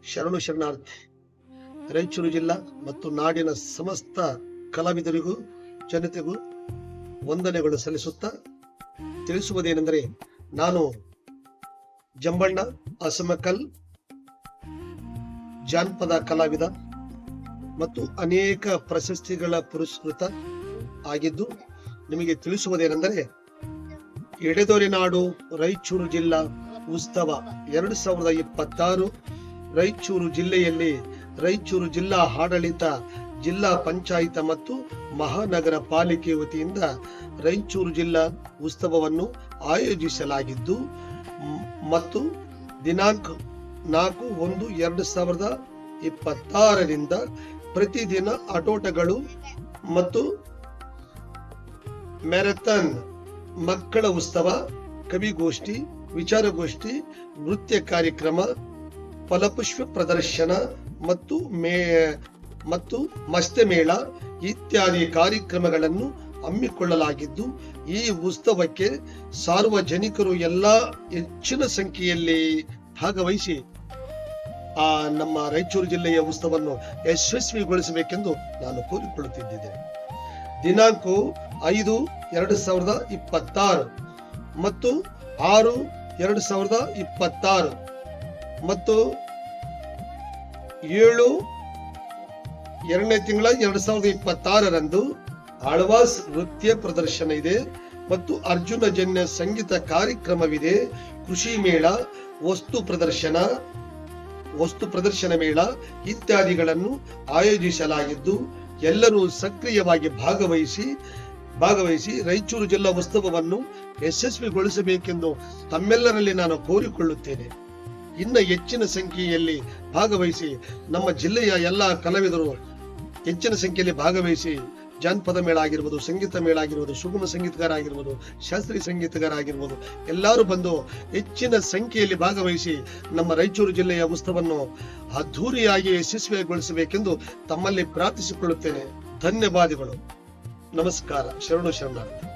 ಶರಣಾರ್ಥಿ. ರಾಯಚೂರು ಜಿಲ್ಲಾ ಮತ್ತು ನಾಡಿನ ಸಮಸ್ತ ಕಲಾವಿದರಿಗೂ ಜನತೆಗೂ ವಂದನೆಗಳು ಸಲ್ಲಿಸುತ್ತಾ ತಿಳಿಸುವುದೇನೆಂದರೆ, ನಾನು ಜಂಬಣ್ಣ ಅಸಮಕಲ್ ಜಾನಪದ ಕಲಾವಿದ ಮತ್ತು ಅನೇಕ ಪ್ರಶಸ್ತಿಗಳ ಪುರಸ್ಕೃತ ಆಗಿದ್ದು, ನಿಮಗೆ ತಿಳಿಸುವುದೇನೆಂದರೆ, ಎಡೆದೊರೆನಾಡು ರಾಯಚೂರು ಜಿಲ್ಲಾ ಉತ್ಸವ 2026 ರಾಯಚೂರು ಜಿಲ್ಲೆಯಲ್ಲಿ ರಾಯಚೂರು ಜಿಲ್ಲಾ ಆಡಳಿತ, ಜಿಲ್ಲಾ ಪಂಚಾಯತ್ ಮತ್ತು ಮಹಾನಗರ ಪಾಲಿಕೆ ವತಿಯಿಂದ ರಾಯಚೂರು ಜಿಲ್ಲಾ ಉತ್ಸವವನ್ನು ಆಯೋಜಿಸಲಾಗಿದ್ದು ಮತ್ತು ದಿನಾಂಕ 4/1/2026 ಪ್ರತಿದಿನ ಆಟೋಟಗಳು ಮತ್ತು ಮ್ಯಾರಥಾನ್, ಮಕ್ಕಳ ಉತ್ಸವ, ಕವಿಗೋಷ್ಠಿ, ವಿಚಾರಗೋಷ್ಠಿ, ನೃತ್ಯ ಕಾರ್ಯಕ್ರಮ, ಫಲಪುಷ್ಪ ಪ್ರದರ್ಶನ ಮತ್ತು ಮಸ್ತೆ ಮೇಳ ಇತ್ಯಾದಿ ಕಾರ್ಯಕ್ರಮಗಳನ್ನು ಹಮ್ಮಿಕೊಳ್ಳಲಾಗಿದ್ದು, ಈ ಉತ್ಸವಕ್ಕೆ ಸಾರ್ವಜನಿಕರು ಎಲ್ಲಾ ಹೆಚ್ಚಿನ ಸಂಖ್ಯೆಯಲ್ಲಿ ಭಾಗವಹಿಸಿ ನಮ್ಮ ರಾಯಚೂರು ಜಿಲ್ಲೆಯ ಉತ್ಸವವನ್ನು ಯಶಸ್ವಿಗೊಳಿಸಬೇಕೆಂದು ನಾನು ಕೋರಿಕೊಳ್ಳುತ್ತಿದ್ದೇನೆ. ದಿನಾಂಕ 5/2026 ಮತ್ತು 6/2026 ಮತ್ತು 7/2/2026 ಆಳ್ವಾಸ್ ನೃತ್ಯ ಪ್ರದರ್ಶನ ಇದೆ ಮತ್ತು ಅರ್ಜುನಜನ್ಯ ಸಂಗೀತ ಕಾರ್ಯಕ್ರಮವಿದೆ. ಕೃಷಿ ಮೇಳ, ವಸ್ತು ಪ್ರದರ್ಶನ ಮೇಳ ಇತ್ಯಾದಿಗಳನ್ನು ಆಯೋಜಿಸಲಾಗಿದ್ದು, ಎಲ್ಲರೂ ಸಕ್ರಿಯವಾಗಿ ಭಾಗವಹಿಸಿ ರಾಯಚೂರು ಜಿಲ್ಲಾ ಉತ್ಸವವನ್ನು ಯಶಸ್ವಿಗೊಳಿಸಬೇಕೆಂದು ತಮ್ಮೆಲ್ಲರಲ್ಲಿ ನಾನು ಕೋರಿಕೊಳ್ಳುತ್ತೇನೆ. ಇನ್ನ ಹೆಚ್ಚಿನ ಸಂಖ್ಯೆಯಲ್ಲಿ ಭಾಗವಹಿಸಿ ನಮ್ಮ ಜಿಲ್ಲೆಯ ಎಲ್ಲಾ ಕಲಾವಿದರು ಹೆಚ್ಚಿನ ಸಂಖ್ಯೆಯಲ್ಲಿ ಭಾಗವಹಿಸಿ ಜಾನಪದ ಮೇಳ ಆಗಿರ್ಬೋದು, ಸಂಗೀತ ಮೇಳ ಆಗಿರ್ಬೋದು, ಸುಗಮ ಸಂಗೀತಗಾರ ಆಗಿರ್ಬೋದು, ಶಾಸ್ತ್ರೀಯ ಸಂಗೀತಗಾರ ಆಗಿರ್ಬೋದು, ಎಲ್ಲರೂ ಬಂದು ಹೆಚ್ಚಿನ ಸಂಖ್ಯೆಯಲ್ಲಿ ಭಾಗವಹಿಸಿ ನಮ್ಮ ರಾಯಚೂರು ಜಿಲ್ಲೆಯ ಉತ್ಸವವನ್ನು ಅದ್ಧೂರಿಯಾಗಿ ಯಶಸ್ವಿಗೊಳಿಸಬೇಕೆಂದು ತಮ್ಮಲ್ಲಿ ಪ್ರಾರ್ಥಿಸಿಕೊಳ್ಳುತ್ತೇನೆ. ಧನ್ಯವಾದಗಳು. ನಮಸ್ಕಾರ. ಶರಣಾರ್ಥಿ.